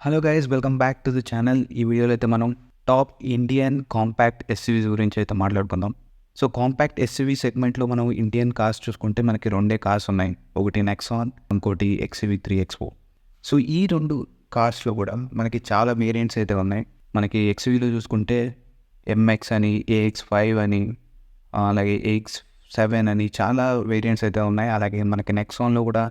Hello guys, welcome back to the channel. ఈ వీడియోలో అయితే మనం టాప్ ఇండియన్ కాంపాక్ట్ ఎస్యూవీస్ గురించి అయితే మాట్లాడుకుందాం. సో కాంపాక్ట్ ఎస్యూవీ సెగ్మెంట్లో మనం ఇండియన్ కార్స్ చూసుకుంటే మనకి రెండే కార్స్ ఉన్నాయి. ఒకటి నెక్సాన్, ఇంకోటి XUV 3XO. సో ఈ రెండు కార్స్లో కూడా మనకి చాలా వేరియంట్స్ అయితే ఉన్నాయి. మనకి XUVలో చూసుకుంటే MX అని, AX5 అని, అలాగే AX7 అని చాలా వేరియంట్స్ అయితే ఉన్నాయి. అలాగే మనకి నెక్సాన్లో కూడా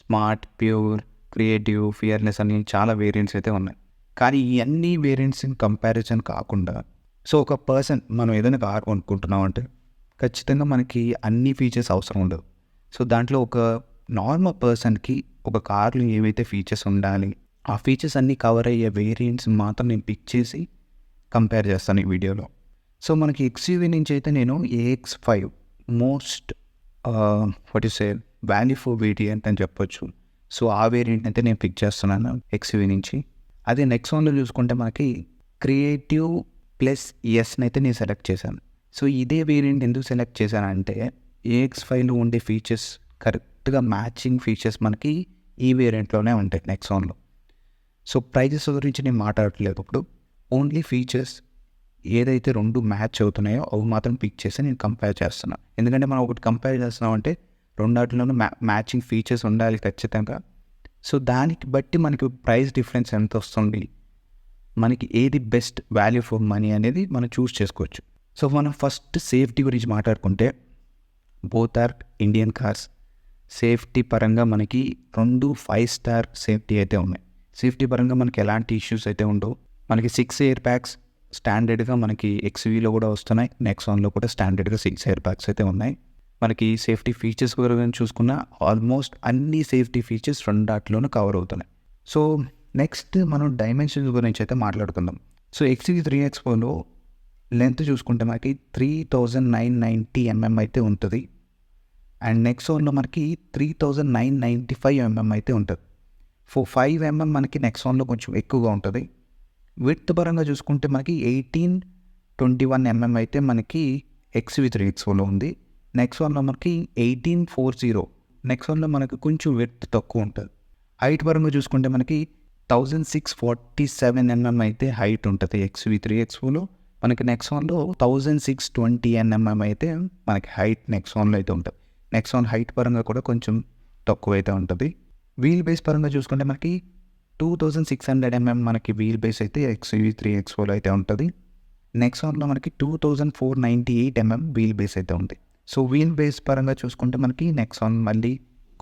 స్మార్ట్, ప్యూర్, క్రియేటివ్, ఫియర్లెస్ అని చాలా వేరియంట్స్ అయితే ఉన్నాయి. కానీ ఈ అన్ని వేరియంట్స్ ఇన్ కంపారిజన్ కాకుండా సో ఒక పర్సన్ మనం ఏదైనా కార్ కొనుక్కుంటున్నాం అంటే ఖచ్చితంగా మనకి అన్ని ఫీచర్స్ అవసరం ఉండదు. సో దాంట్లో ఒక నార్మల్ పర్సన్కి ఒక కార్లో ఏవైతే ఫీచర్స్ ఉండాలి, ఆ ఫీచర్స్ అన్నీ కవర్ అయ్యే వేరియంట్స్ మాత్రం నేను పిక్ చేసి కంపేర్ చేస్తాను ఈ వీడియోలో. సో మనకి XUV నుంచి అయితే నేను AX5 most what you say value for variant అని చెప్పొచ్చు. సో ఆ వేరియంట్ అయితే నేను పిక్ చేస్తున్నాను XUV నుంచి. అదే నెక్సాన్లో చూసుకుంటే మనకి క్రియేటివ్ ప్లస్ ఎస్ని అయితే నేను సెలెక్ట్ చేశాను. సో ఇదే వేరియంట్ ఎందుకు సెలెక్ట్ చేశానంటే AX5లో ఉండే ఫీచర్స్ కరెక్ట్గా మ్యాచింగ్ ఫీచర్స్ మనకి ఈ వేరియంట్లోనే ఉంటాయి నెక్సాన్లో. సో ప్రైజెస్ గురించి నేను మాట్లాడట్లేదు ఇప్పుడు, ఓన్లీ ఫీచర్స్ ఏదైతే రెండు మ్యాచ్ అవుతున్నాయో అవి మాత్రం పిక్ చేసి నేను కంపేర్ చేస్తున్నాను. ఎందుకంటే మనం ఒకటి కంపేర్ చేస్తున్నాం అంటే రెండాటిలోనూ మ్యాచింగ్ ఫీచర్స్ ఉండాలి ఖచ్చితంగా. సో దానికి బట్టి మనకి ప్రైస్ డిఫరెన్స్ ఎంత వస్తుంది, మనకి ఏది బెస్ట్ వాల్యూ ఫర్ మనీ అనేది మనం చూస్ చేసుకోవచ్చు. సో మనం ఫస్ట్ సేఫ్టీ గురించి మాట్లాడుకుంటే both are Indian cars. Safety పరంగా మనకి 5 స్టార్ సేఫ్టీ అయితే ఉన్నాయి. సేఫ్టీ పరంగా మనకి ఎలాంటి ఇష్యూస్ అయితే ఉండవు. మనకి 6 ఎయిర్ బ్యాగ్స్ స్టాండర్డ్గా మనకి XUVలో కూడా వస్తున్నాయి, నెక్సాన్లో కూడా స్టాండర్డ్గా 6 ఎయిర్ బ్యాగ్స్ అయితే ఉన్నాయి. మనకి సేఫ్టీ ఫీచర్స్ గురించి చూసుకున్న ఆల్మోస్ట్ అన్ని సేఫ్టీ ఫీచర్స్ రెండాట్లోనూ కవర్ అవుతున్నాయి. సో నెక్స్ట్ మనం డైమెన్షన్స్ గురించి అయితే మాట్లాడుకుందాం. సో XUV 3XOలో లెంత్ చూసుకుంటే మనకి 3990 mm అయితే ఉంటుంది. అండ్ నెక్సాన్లో మనకి 3995 mm అయితే ఉంటుంది. 5 mm మనకి నెక్సాన్లో కొంచెం ఎక్కువగా ఉంటుంది. విడ్త్ పరంగా చూసుకుంటే మనకి 1821 mm అయితే మనకి XUV 3XOలో ఉంది. నెక్సాన్లో మనకి 1840. నెక్సాన్లో మనకి కొంచెం విడ్త్ తక్కువ ఉంటుంది. హైట్ పరంగా చూసుకుంటే మనకి 1647 mm అయితే హైట్ ఉంటుంది XUV 3XOలో. మనకి నెక్సాన్లో 1620 mm అయితే మనకి హైట్ నెక్సాన్లో అయితే ఉంటుంది. నెక్సాన్ హైట్ పరంగా కూడా కొంచెం తక్కువ అయితే ఉంటుంది. వీల్ బేస్ పరంగా చూసుకుంటే మనకి 2600 mm మనకి వీల్ బేస్ అయితే XUV 3XOలో అయితే ఉంటుంది. నెక్సాన్లో మనకి 2498 mm వీల్ బేస్ అయితే ఉంది. సో వీల్ బేస్ పరంగా చూసుకుంటే మనకి నెక్సాన్ మళ్ళీ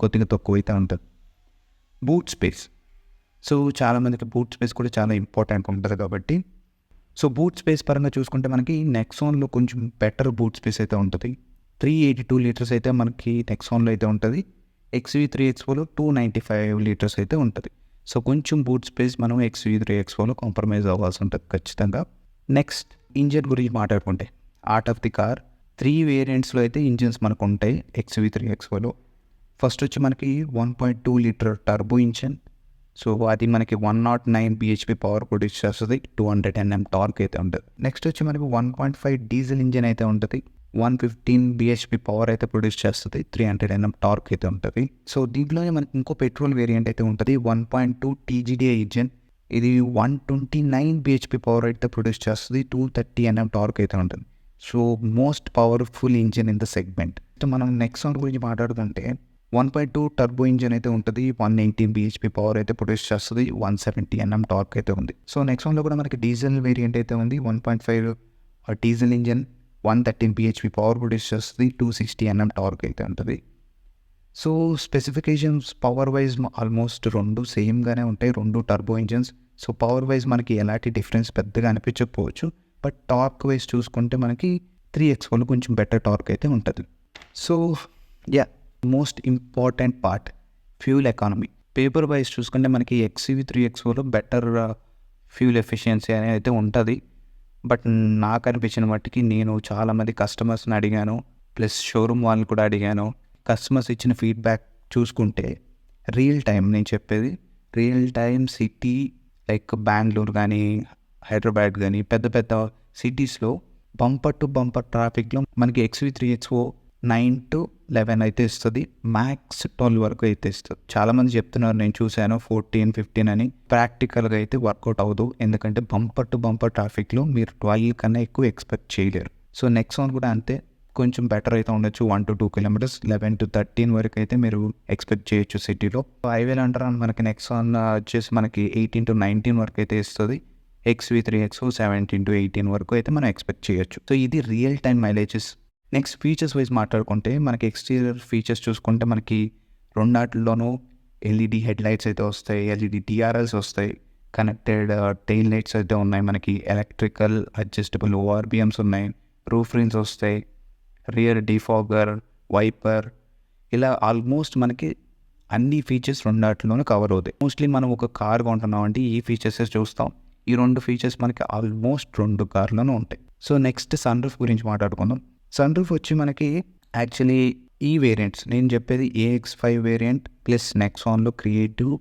కొద్దిగా తక్కువ అయితే ఉంటుంది. బూట్ స్పేస్, సో చాలామందికి బూట్ స్పేస్ కూడా చాలా ఇంపార్టెంట్ ఉంటుంది కాబట్టి సో బూట్ స్పేస్ పరంగా చూసుకుంటే మనకి నెక్సాన్లో కొంచెం బెటర్ బూట్ స్పేస్ అయితే ఉంటుంది. 382 లీటర్స్ అయితే మనకి నెక్సాన్లో అయితే ఉంటుంది. XUV 3XOలో 295 లీటర్స్ అయితే ఉంటుంది. సో కొంచెం బూట్ స్పేస్ మనం XUV 3XOలో కాంప్రమైజ్ అవ్వాల్సి ఉంటుంది ఖచ్చితంగా. నెక్స్ట్ ఇంజిన్ గురించి మాట్లాడుకుంటే ఆర్ట్ ఆఫ్ ది కార్ 3 వేరియంట్స్లో అయితే ఇంజిన్స్ మనకు ఉంటాయి XUV 3XOలో. ఫస్ట్ వచ్చి మనకి 1.2 లీటర్ టర్బో ఇంజిన్. సో అది మనకి 109 bhp పవర్ ప్రొడ్యూస్ చేస్తుంది, 200 Nm టార్క్ అయితే ఉంటుంది. నెక్స్ట్ వచ్చి మనకి 1.5 డీజిల్ ఇంజిన్ అయితే ఉంటుంది, 115 bhp పవర్ అయితే ప్రొడ్యూస్ చేస్తుంది, 300 Nm టార్క్ అయితే ఉంటుంది. సో దీంట్లోనే మనకి ఇంకో పెట్రోల్ వేరియంట్ అయితే ఉంటుంది 1.2 TGDI ఇంజిన్. ఇది 129 bhp పవర్ అయితే ప్రొడ్యూస్ చేస్తుంది, 230 Nm టార్క్ అయితే ఉంటుంది. So most powerful engine in the segment. మనం నెక్సాన్ గురించి మాట్లాడుతుంటే 1.2 టర్బో ఇంజిన్ అయితే ఉంటుంది, 118 bhp పవర్ అయితే ప్రొడ్యూస్ చేస్తుంది, 170 Nm టార్క్ అయితే ఉంది. సో నెక్సాన్లో కూడా మనకి డీజిల్ వేరియంట్ అయితే ఉంది, 1.5 diesel engine, 113 bhp power produce చేస్తుంది, 260 Nm టార్క్ అయితే ఉంటుంది. So specifications power wise almost రెండు సేమ్గానే ఉంటాయి, రెండు turbo engines. So power wise మనకి ఎలాంటి డిఫరెన్స్ పెద్దగా అనిపించకపోవచ్చు, బట్ టార్క్ వైజ్ చూసుకుంటే మనకి 3XOలో కొంచెం బెటర్ టార్క్ అయితే ఉంటుంది. So most important part fuel economy. Paper wise చూసుకుంటే మనకి XUV 3XOలో బెటర్ ఫ్యూల్ ఎఫిషియన్సీ అనేది అయితే ఉంటుంది. బట్ నాకు అనిపించిన మట్టుకి నేను చాలామంది కస్టమర్స్ని అడిగాను, ప్లస్ షోరూమ్ వాళ్ళని కూడా అడిగాను. కస్టమర్స్ ఇచ్చిన ఫీడ్బ్యాక్ చూసుకుంటే రియల్ టైం, నేను చెప్పేది real time city like Bengaluru కానీ హైదరాబాద్ కానీ పెద్ద పెద్ద సిటీస్లో బంపర్ టు బంపర్ ట్రాఫిక్లో మనకి XUV 3XO 9 to 11 అయితే ఇస్తుంది, మ్యాక్స్ 12 వరకు అయితే ఇస్తుంది. చాలామంది చెప్తున్నారు, నేను చూశాను 14-15 అని. ప్రాక్టికల్గా అయితే వర్కౌట్ అవ్వదు, ఎందుకంటే బంపర్ టు బంపర్ ట్రాఫిక్లో మీరు 12 కన్నా ఎక్కువ ఎక్స్పెక్ట్ చేయలేరు. సో నెక్సాన్ కూడా అంతే, కొంచెం బెటర్ అయితే ఉండొచ్చు. 1-2 కిలోమీటర్స్ 11-13 వరకు అయితే మీరు ఎక్స్పెక్ట్ చేయొచ్చు సిటీలో. హైవేలు అంటారా మనకి నెక్సాన్ వచ్చేసి మనకి 18-19 వరకు అయితే ఇస్తుంది. XV3X 17-18 వరకు అయితే మనం ఎక్స్పెక్ట్ చేయొచ్చు. సో ఇది real time మైలేజెస్. Next features wise మాట్లాడుకుంటే మనకి ఎక్స్టీరియర్ ఫీచర్స్ చూసుకుంటే మనకి రెండాటిల్లోనూ LED హెడ్లైట్స్ అయితే వస్తాయి, LED DRLs వస్తాయి, కనెక్టెడ్ టెయిల్ లైట్స్ అయితే ఉన్నాయి, మనకి ఎలక్ట్రికల్ అడ్జస్టబుల్ ORBMs ఉన్నాయి, రూఫ్ రిన్స్ వస్తాయి, రియర్ డిఫాగర్, వైపర్, ఇలా ఆల్మోస్ట్ మనకి అన్ని ఫీచర్స్ రెండాటిలోనూ కవర్ అవుతాయి. మోస్ట్లీ మనం ఒక కార్ కొంటున్నాం అంటే ఈ ఫీచర్స్ చూస్తాం. ఈ 2 ఫీచర్స్ మనకి ఆల్మోస్ట్ 2 కార్లోనూ ఉంటాయి. సో నెక్స్ట్ సన్ రూఫ్ గురించి మాట్లాడుకుందాం. సన్ రూఫ్ వచ్చి మనకి యాక్చువల్లీ ఈ వేరియంట్స్, నేను చెప్పేది AX5 వేరియంట్ ప్లస్ నెక్సాన్లో క్రియేటివ్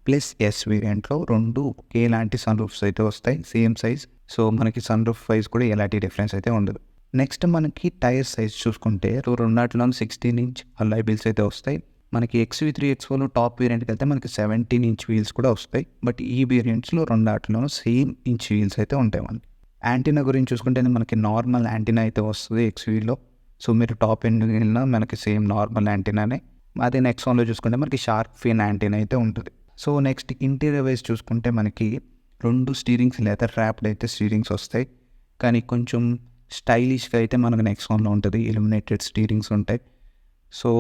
ప్లస్ S వేరియంట్లో 2 ఒకేలాంటి సన్ రూఫ్స్ అయితే వస్తాయి, సేమ్ సైజ్. సో మనకి సన్ రూఫ్ వైజ్ కూడా ఎలాంటి డిఫరెన్స్ అయితే ఉండదు. నెక్స్ట్ మనకి టైర్ సైజ్ చూసుకుంటే రెండాటిలో 16 ఇంచ్ అల్లాయ్ వీల్స్ అయితే వస్తాయి. మనకి XV3X4 టాప్ వేరియంట్కి అయితే మనకి 17 ఇంచ్ వీల్స్ కూడా వస్తాయి. బట్ ఈ వేరియంట్స్లో రెండాటిలోనూ సేమ్ ఇంచ్ వీల్స్ అయితే ఉంటాయి. మనకి యాంటీనా గురించి చూసుకుంటే మనకి నార్మల్ యాంటీనా అయితే వస్తుంది XVలో. సో మీరు టాప్ ఎండ్ వెళ్ళినా మనకి సేమ్ నార్మల్ యాంటీనానే. అదే నెక్సాన్లో చూసుకుంటే మనకి షార్క్ ఫిన్ యాంటీనా అయితే ఉంటుంది. సో నెక్స్ట్ ఇంటీరియర్ వైజ్ చూసుకుంటే మనకి 2 స్టీరింగ్స్ లెదర్ ర్యాప్డ్ అయితే స్టీరింగ్స్ వస్తాయి, కానీ కొంచెం స్టైలిష్గా అయితే మనకు నెక్సాన్లో ఉంటుంది, ఇల్యూమినేటెడ్ స్టీరింగ్స్ ఉంటాయి. సో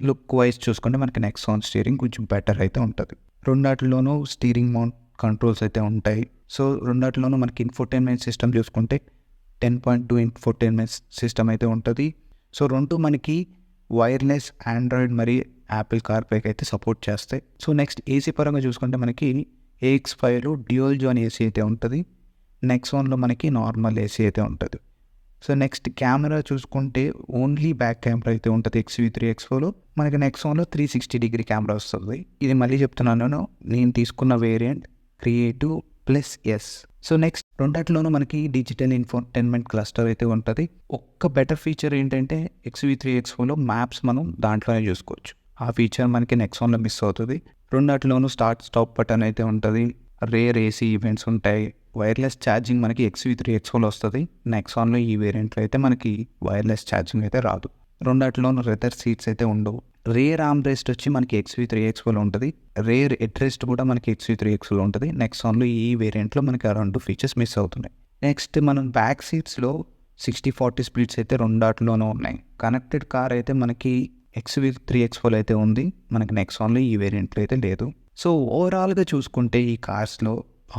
లుక్ వైజ్ చూసుకుంటే మనకి నెక్సాన్ స్టీరింగ్ కొంచెం బెటర్ అయితే ఉంటుంది. రెండాటిలోనూ స్టీరింగ్ మౌంట్ కంట్రోల్స్ అయితే ఉంటాయి. సో రెండాటిలోనూ మనకి ఇన్ఫోటైన్మెంట్ సిస్టమ్ చూసుకుంటే 10.2 ఇన్ఫోటైన్మెంట్ సిస్టమ్ అయితే ఉంటుంది. సో 2 మనకి వైర్లెస్ ఆండ్రాయిడ్ మరియు యాపిల్ కార్ప్లేకి అయితే సపోర్ట్ చేస్తాయి. సో నెక్స్ట్ ఏసీ పరంగా చూసుకుంటే మనకి AX5లో డ్యూయల్ జోన్ ఏసీ అయితే ఉంటుంది, నెక్సాన్లో మనకి నార్మల్ ఏసీ అయితే ఉంటుంది. సో నెక్స్ట్ కెమెరా చూసుకుంటే ఓన్లీ బ్యాక్ కెమెరా అయితే ఉంటుంది XV3X4లో. మనకి నెక్సాన్లో 360 కెమెరా వస్తుంది. ఇది మళ్ళీ చెప్తున్నాను, నేను తీసుకున్న variant creative plus S. So next రెండాటిలోనూ మనకి డిజిటల్ ఇన్ఫోటైన్మెంట్ క్లస్టర్ అయితే ఉంటుంది. ఒక్క బెటర్ ఫీచర్ ఏంటంటే XV3X4లో మ్యాప్స్ మనం దాంట్లోనే చూసుకోవచ్చు. ఆ ఫీచర్ మనకి నెక్సాన్లో మిస్ అవుతుంది. రెండాటిలోనూ స్టార్ట్ స్టాప్ బటన్ అయితే ఉంటుంది, రేర్ AC ఈవెంట్స్ ఉంటాయి, వైర్లెస్ ఛార్జింగ్ మనకి XV3X4లో వస్తుంది. నెక్సాన్లో ఈ వేరియంట్లో అయితే మనకి వైర్లెస్ ఛార్జింగ్ అయితే రాదు. రెండాటిలోనూ లెదర్ సీట్స్ అయితే ఉండవు. రేర్ ఆర్మ్ రెస్ట్ వచ్చి మనకి XV3X4లో ఉంటుంది, రేర్ హెడ్ రెస్ట్ కూడా మనకి XV3X4లో ఉంటుంది. నెక్సాన్లో ఈ వేరియంట్లో మనకి ఆ 2 ఫీచర్స్ మిస్ అవుతున్నాయి. నెక్స్ట్ మనం బ్యాక్ సీట్స్లో 60-40 స్పీడ్స్ అయితే రెండాటిలోనూ ఉన్నాయి. కనెక్టెడ్ కార్ అయితే మనకి XV3X4లో అయితే ఉంది, మనకి నెక్సాన్లో ఈ వేరియంట్లో అయితే లేదు. సో ఓవరాల్గా చూసుకుంటే ఈ కార్స్లో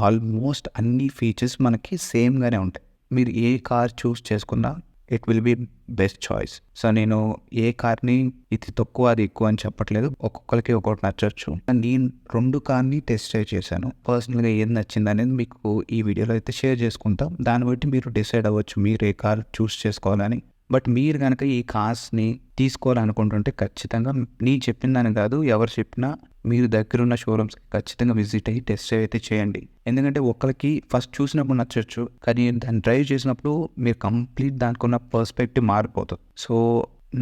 ఆల్మోస్ట్ అన్ని ఫీచర్స్ మనకి సేమ్గానే ఉంటాయి. మీరు ఏ కార్ చూస్ చేసుకున్నా it will be best choice. So నేను ఏ కార్ని ఇది తక్కువ అది ఎక్కువ అని చెప్పట్లేదు, ఒక్కొక్కరికి ఒక్కొక్కటి నచ్చవచ్చు. నేను 2 కార్ని టెస్ట్ డ్రైవ్ చేశాను. పర్సనల్గా ఏది నచ్చింది అనేది మీకు ఈ వీడియోలో అయితే షేర్ చేసుకుంటాం. దాన్ని బట్టి మీరు డిసైడ్ అవ్వచ్చు మీరు ఏ కార్ చూస్ చేసుకోవాలని. బట్ మీరు కనుక ఈ కార్స్ని తీసుకోవాలనుకుంటుంటే ఖచ్చితంగా నేను చెప్పిన దాని కాదు, ఎవరు చెప్పినా మీరు దగ్గరున్న షోరూమ్స్కి ఖచ్చితంగా విజిట్ అయ్యి టెస్ట్ డ్రైవ్ అయితే చేయండి. ఎందుకంటే ఒకరికి ఫస్ట్ చూసినప్పుడు నచ్చవచ్చు, కానీ దాన్ని డ్రైవ్ చేసినప్పుడు మీరు కంప్లీట్ దానికి ఉన్న పర్స్పెక్టివ్ మారిపోతుంది. సో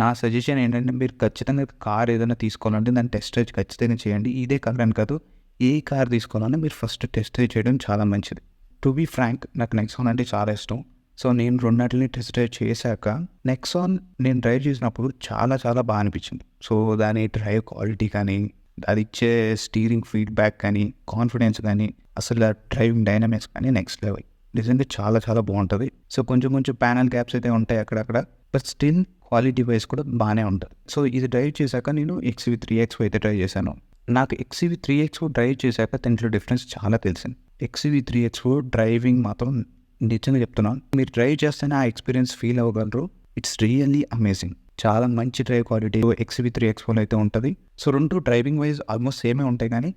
నా సజెషన్ ఏంటంటే మీరు ఖచ్చితంగా కార్ ఏదైనా తీసుకోవాలంటే దాన్ని టెస్ట్ డ్రైవ్ ఖచ్చితంగా చేయండి. ఇదే కార్ అని కాదు, ఏ కార్ తీసుకోవాలన్నా మీరు ఫస్ట్ టెస్ట్ డ్రైవ్ చేయడం చాలా మంచిది. టు బీ ఫ్రాంక్, నాకు నెక్సాన్ అంటే చాలా ఇష్టం. సో నేను రెండాటిని టెస్ట్ డ్రైవ్ చేశాక నెక్సాన్ నేను డ్రైవ్ చేసినప్పుడు చాలా చాలా బాగా అనిపించింది. సో దాని డ్రైవ్ క్వాలిటీ కానీ, అది ఇచ్చే స్టీరింగ్ ఫీడ్బ్యాక్ కానీ, కాన్ఫిడెన్స్ కానీ, అసలు డ్రైవింగ్ డైనమిక్స్ కానీ నెక్స్ట్ లెవెల్. నిజంగా చాలా చాలా బాగుంటుంది. సో కొంచెం ప్యానల్ గ్యాప్స్ అయితే ఉంటాయి అక్కడక్కడ, బట్ స్టిల్ క్వాలిటీ వైజ్ కూడా బాగానే ఉంటుంది. సో ఇది డ్రైవ్ చేశాక నేను XV3X అయితే డ్రైవ్ చేశాను. నాకు XV3X డ్రైవ్ చేశాక దీంట్లో డిఫరెన్స్ చాలా తెలిసింది. XV3X డ్రైవింగ్ మాత్రం నిజంగా చెప్తున్నాను, మీరు డ్రైవ్ చేస్తేనే ఆ ఎక్స్పీరియన్స్ ఫీల్ అవ్వగలరు. It's really amazing. చాలా మంచి డ్రైవ్ క్వాలిటీ XV3X4లో అయితే ఉంటుంది. సో 2 డ్రైవింగ్ వైజ్ ఆల్మోస్ట్ సేమే ఉంటాయి, కానీ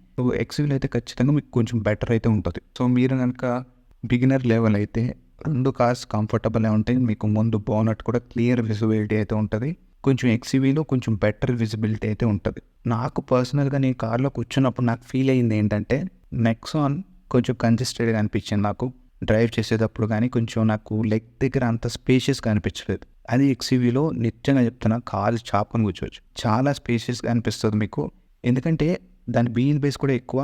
XVలో అయితే ఖచ్చితంగా మీకు కొంచెం బెటర్ అయితే ఉంటుంది. సో మీరు కనుక బిగినర్ లెవెల్ అయితే 2 కార్స్ కంఫర్టబుల్గా ఉంటాయి. మీకు ముందు బోనట్ కూడా క్లియర్ విజిబిలిటీ అయితే ఉంటుంది. కొంచెం XVలో కొంచెం బెటర్ విజిబిలిటీ అయితే ఉంటుంది. నాకు పర్సనల్గా నేను కార్లో కూర్చున్నప్పుడు నాకు ఫీల్ అయ్యింది ఏంటంటే నెక్సాన్ కొంచెం కంజెస్టెడ్గా అనిపించింది నాకు డ్రైవ్ చేసేటప్పుడు. కానీ కొంచెం నాకు లెగ్ దగ్గర అంత స్పేషియస్గా అనిపించలేదు. అది ఎక్స్యూవీలో నిజంగా చెప్తున్నా కాలు చాపుకొని కూర్చోవచ్చు. చాలా స్పేషియస్గా అనిపిస్తుంది మీకు, ఎందుకంటే దాని వీల్ బేస్ కూడా ఎక్కువ,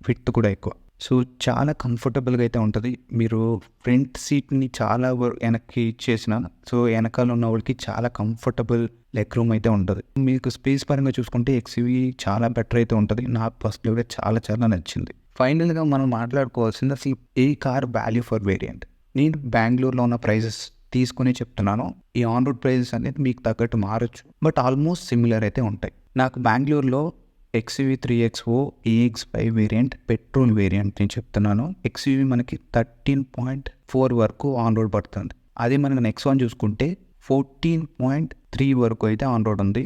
ఫిట్ కూడా ఎక్కువ. సో చాలా కంఫర్టబుల్గా అయితే ఉంటుంది. మీరు ఫ్రంట్ సీట్ని చాలా వెనక్కి ఇచ్చేసిన సో వెనకాల ఉన్న వాళ్ళకి చాలా కంఫర్టబుల్ లెగ్ రూమ్ అయితే ఉంటుంది. మీకు స్పేస్ పరంగా చూసుకుంటే ఎక్స్యూవీ చాలా బెటర్ అయితే ఉంటుంది. నాకు పర్సనల్గా చాలా చాలా నచ్చింది. ఫైనల్గా మనం మాట్లాడుకోవాల్సింది అసలు ఏ కార్ వాల్యూ ఫర్ వేరియంట్. నేను బెంగళూరులో ఉన్న ప్రైజెస్ తీసుకుని చెప్తున్నాను. ఈ ఆన్ రోడ్ ప్రైజెస్ అనేది మీకు తగ్గట్టు మారచ్చు, బట్ ఆల్మోస్ట్ సిమిలర్ అయితే ఉంటాయి. నాకు బెంగళూరులో XUV 3XO EX5 variant petrol variant నేను చెప్తున్నాను. XUV మనకి 13.4 వరకు ఆన్ రోడ్ పడుతుంది. అదే మనకి నెక్స్ట్ వన్ చూసుకుంటే 14.3 వరకు అయితే ఆన్ రోడ్ ఉంది.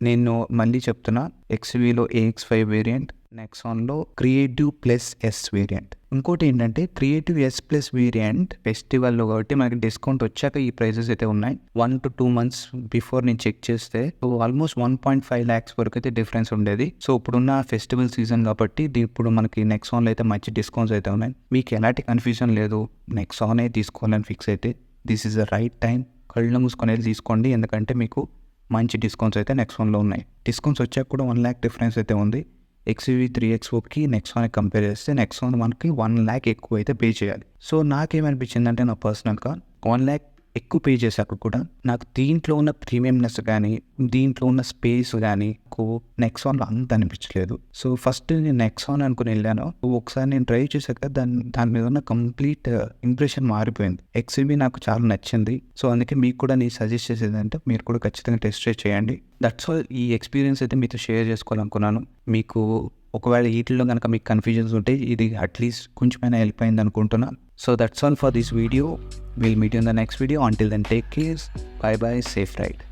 నేను మళ్ళీ చెప్తున్నా, XUVలో EX5 వేరియంట్, నెక్సాన్లో క్రియేటివ్ ప్లస్ ఎస్ వేరియంట్. ఇంకోటి ఏంటంటే క్రియేటివ్ ఎస్ ప్లస్ వేరియంట్ ఫెస్టివల్లో కాబట్టి మనకి డిస్కౌంట్ వచ్చాక ఈ ప్రైజెస్ అయితే ఉన్నాయి. 1 to 2 months బిఫోర్ నేను చెక్ చేస్తే ఆల్మోస్ట్ 1.5 lakhs వరకు అయితే డిఫరెన్స్ ఉండేది. సో ఇప్పుడున్న ఫెస్టివల్ సీజన్ కాబట్టి ఇప్పుడు మనకి నెక్సాన్లో అయితే మంచి డిస్కౌంట్స్ అయితే ఉన్నాయి. మీకు ఎలాంటి కన్ఫ్యూజన్ లేదు, నెక్సానే తీసుకోవాలని ఫిక్స్ అయితే this is the right time. కళ్ళు మూసుకొని తీసుకోండి, ఎందుకంటే మీకు మంచి డిస్కౌంట్స్ అయితే నెక్సాన్లో ఉన్నాయి. డిస్కౌంట్స్ వచ్చాక కూడా 1 lakh డిఫరెన్స్ అయితే ఉంది. XUV 3XOకి నెక్సాన్కి కంపేర్ చేస్తే నెక్సాన్ మనకి 1 lakh ఎక్కువ అయితే పే చేయాలి. సో నాకేమనిపించిందంటే నా పర్సనల్గా 1 lakh ఎక్కువ పే చేశాక కూడా నాకు దీంట్లో ఉన్న ప్రీమియంనెస్ కానీ దీంట్లో ఉన్న స్పేస్ కానీ నెక్సాన్లో అంత అనిపించలేదు. సో ఫస్ట్ నేను నెక్సాన్ అనుకుని వెళ్ళాను. ఒకసారి నేను డ్రైవ్ చేశాక దాని మీద ఉన్న కంప్లీట్ ఇంప్రెషన్ మారిపోయింది. XUV నాకు చాలా నచ్చింది. సో అందుకే మీకు కూడా నేను సజెస్ట్ చేసేది అంటే మీరు కూడా ఖచ్చితంగా టెస్ట్ డ్రైవ్ చేయండి. That's all. ఈ ఎక్స్పీరియన్స్ అయితే మీతో షేర్ చేసుకోవాలనుకున్నాను. మీకు ఒకవేళ వీటిల్లో కనుక మీకు కన్ఫ్యూజన్స్ ఉంటే ఇది అట్లీస్ట్ కొంచెమైనా హెల్ప్ అయింది అనుకుంటున్నాను. So that's all for this video. We'll meet you in the next video. Until then, take care. Bye bye. Safe ride.